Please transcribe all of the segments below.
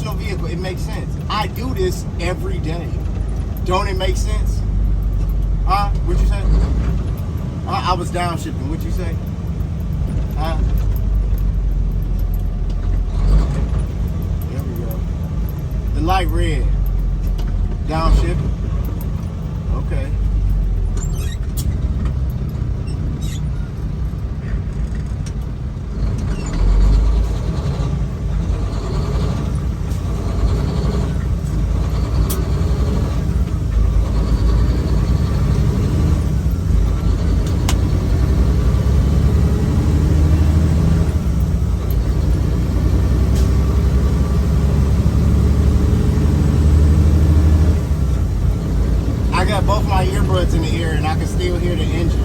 personal vehicle, it makes sense. I do this every day. Don't it make sense? Huh? What'd you say? I was downshifting. What'd you say? Huh? There we go. The light red. Downshift. Okay. Both my earbuds in the ear and I can still hear the engine.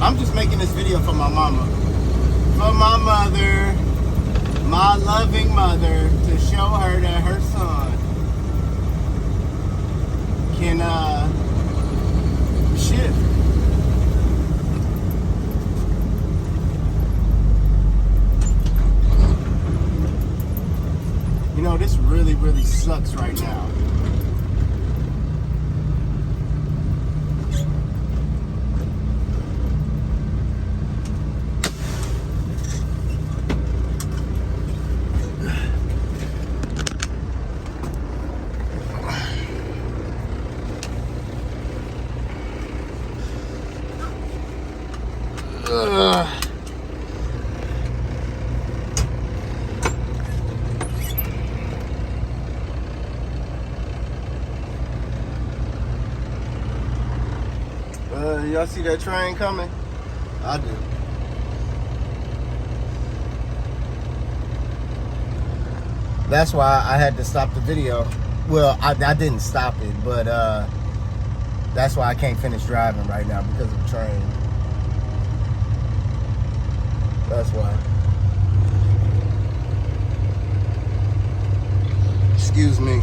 I'm just making this video for my mama. For my mother, my loving mother, to show her that her son can shift. You know, this really, really sucks right now. Y'all see that train coming? I do. That's why I had to stop the video. Well, I didn't stop it, but that's why I can't finish driving right now, because of the train. That's why. Excuse me.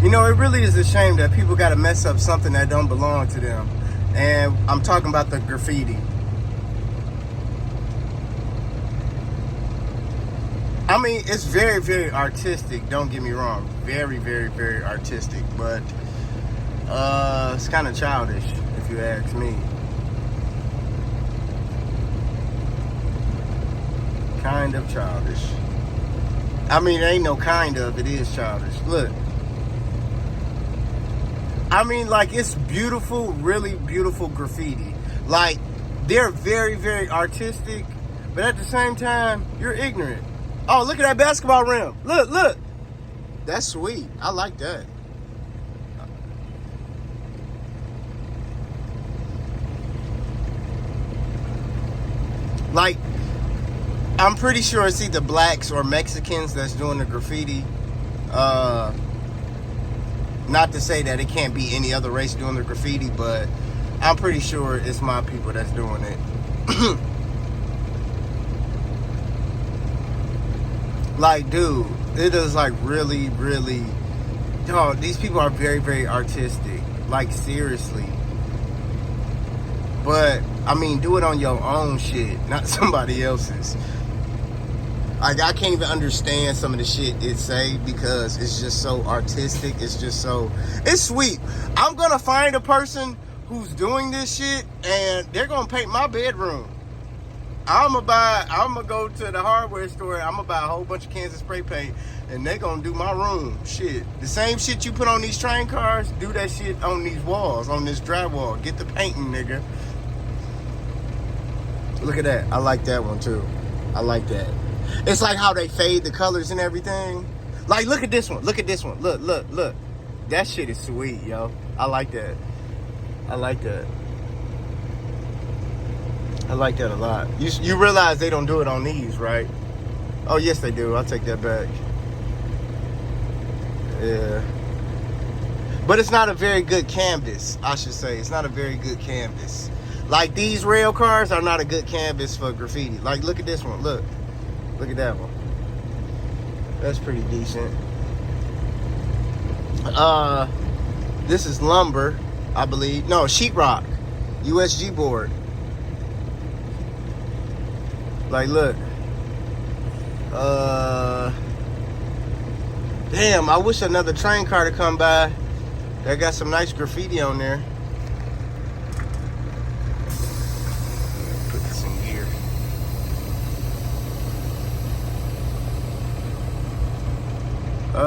You know, it really is a shame that people got to mess up something that don't belong to them. And I'm talking about the graffiti. I mean, it's very, very artistic. Don't get me wrong. Very, very, very artistic. But it's kind of childish, if you ask me. Kind of childish. I mean, it ain't no kind of. It is childish. Look. I mean, like, it's beautiful, really beautiful graffiti. Like, they're very, very artistic, but at the same time, you're ignorant. Oh, look at that basketball rim. Look, look. That's sweet. I like that. Like, I'm pretty sure it's either blacks or Mexicans that's doing the graffiti. Not to say that it can't be any other race doing the graffiti, but I'm pretty sure it's my people that's doing it. Like, dude, it is like really, really, dog, these people are very, very artistic. Like, seriously. But, I mean, do it on your own shit, not somebody else's. Like, I can't even understand some of the shit it say because it's just so artistic. It's just so, it's sweet. I'm gonna find a person who's doing this shit and they're gonna paint my bedroom. I'm gonna go to the hardware store. I'm gonna buy a whole bunch of cans of spray paint and they're gonna do my room. Shit. The same shit you put on these train cars, do that shit on these walls, on this drywall. Get the painting, nigga. Look at that. I like that one too. I like that. It's like how they fade the colors and everything. Like, look at this one. Look at this one. Look, look, look. That shit is sweet, yo. I like that. I like that. I like that a lot. You realize they don't do it on these, right? Oh, yes, they do. I'll take that back. Yeah. But it's not a very good canvas, I should say. It's not a very good canvas. Like, these rail cars are not a good canvas for graffiti. Like, look at this one. Look at that one. That's pretty decent. This is lumber, I believe. No, sheetrock. USG board. Like, look. Damn, I wish another train car to come by. That got some nice graffiti on there. Put this in gear.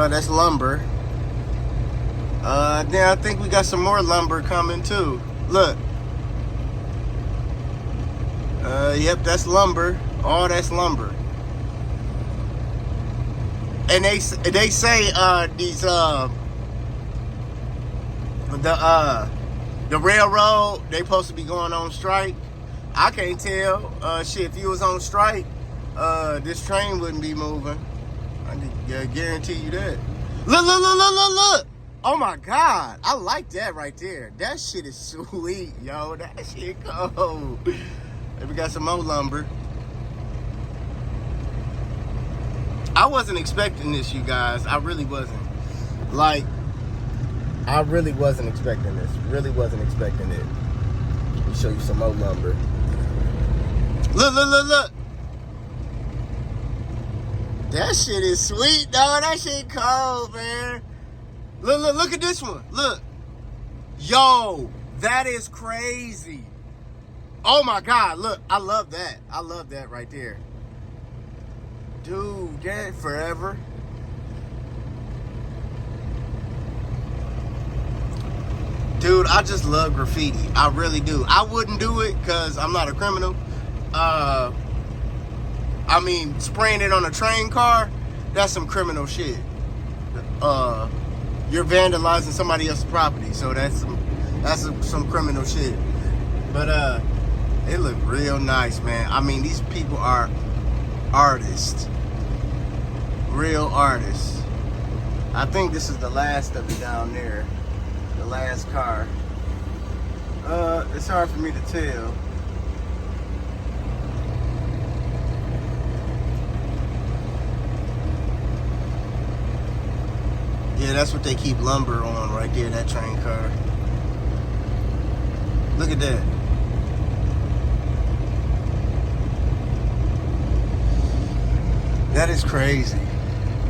That's lumber. Then I think we got some more lumber coming too. Look. Yep, that's lumber. All that's lumber. And they say these the railroad, they supposed to be going on strike. I can't tell. Shit, if you was on strike, this train wouldn't be moving. I can guarantee you that. Look. Oh my God. I like that right there. That shit is sweet, yo. That shit cold. We got some more lumber. I wasn't expecting this, you guys. I really wasn't. Like, I really wasn't expecting this. Really wasn't expecting it. Let me show you some more lumber. Look. That shit is sweet, dog. That shit cold, man. Look at this one. Look. Yo, that is crazy. Oh my God, look. I love that. I love that right there. Dude, that forever. Dude, I just love graffiti. I really do. I wouldn't do it because I'm not a criminal. I mean, spraying it on a train car, that's some criminal shit. You're vandalizing somebody else's property, so that's some criminal shit. But it look real nice, man. I mean, these people are artists. Real artists. I think this is the last of it down there. The last car. It's hard for me to tell. Yeah, that's what they keep lumber on right there, that train car. Look at that. That is crazy.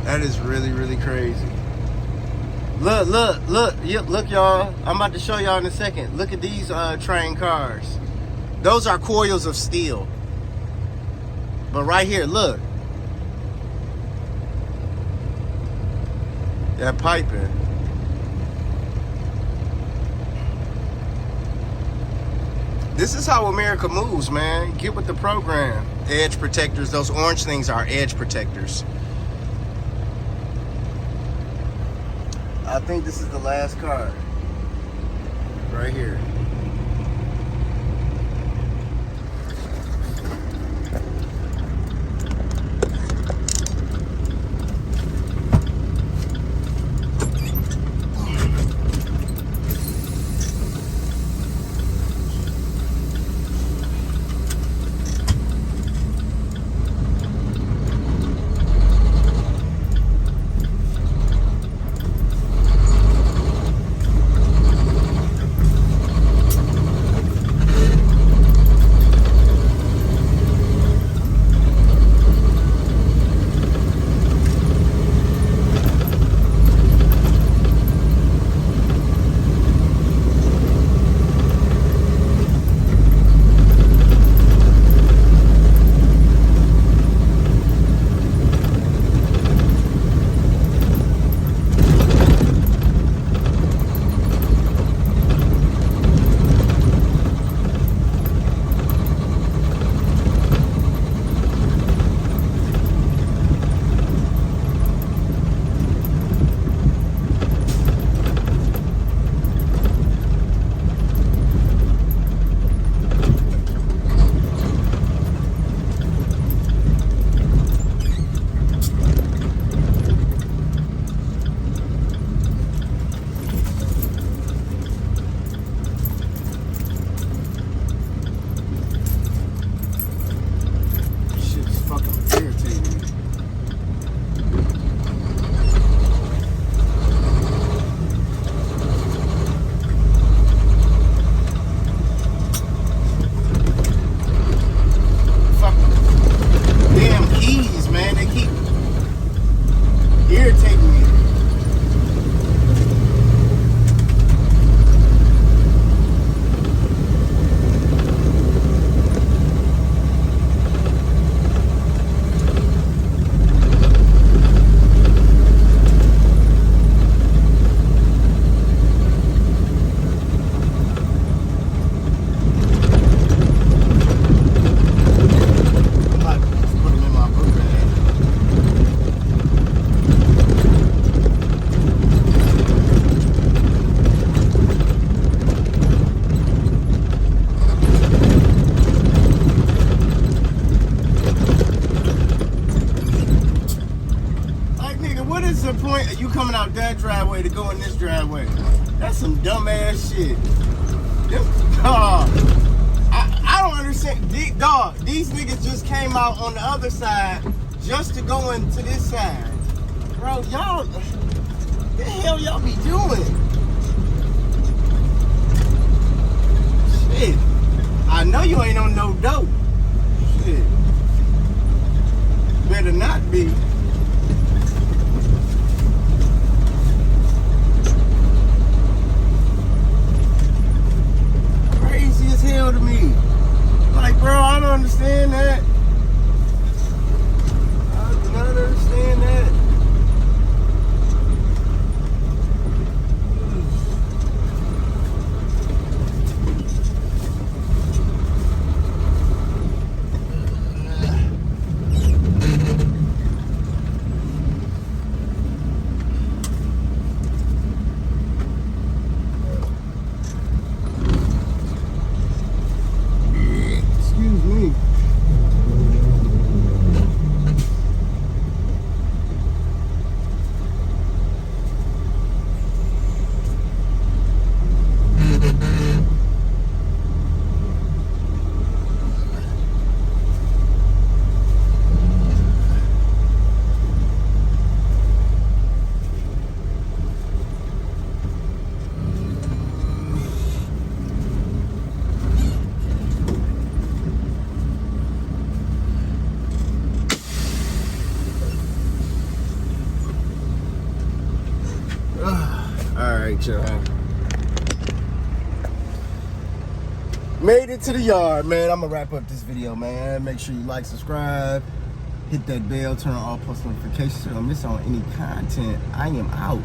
That is really, really crazy. Look, y'all. I'm about to show y'all in a second. Look at these train cars. Those are coils of steel. But right here, look. That piping. This is how America moves, man. Get with the program. Edge protectors. Those orange things are edge protectors. I think this is the last car. Right here. that driveway to go in this driveway. That's some dumbass shit. I don't understand. Dog, these niggas just came out on the other side just to go into this side. Bro, y'all, what the hell y'all be doing? Shit. I know you ain't on no dope. Shit. Better not be. Crazy as hell to me. Like, bro, I don't understand that. I do not understand that. Alright, y'all. Made it to the yard, man. I'm gonna wrap up this video, man. Make sure you like, subscribe, hit that bell, turn on all post notifications so you don't miss on any content. I am out.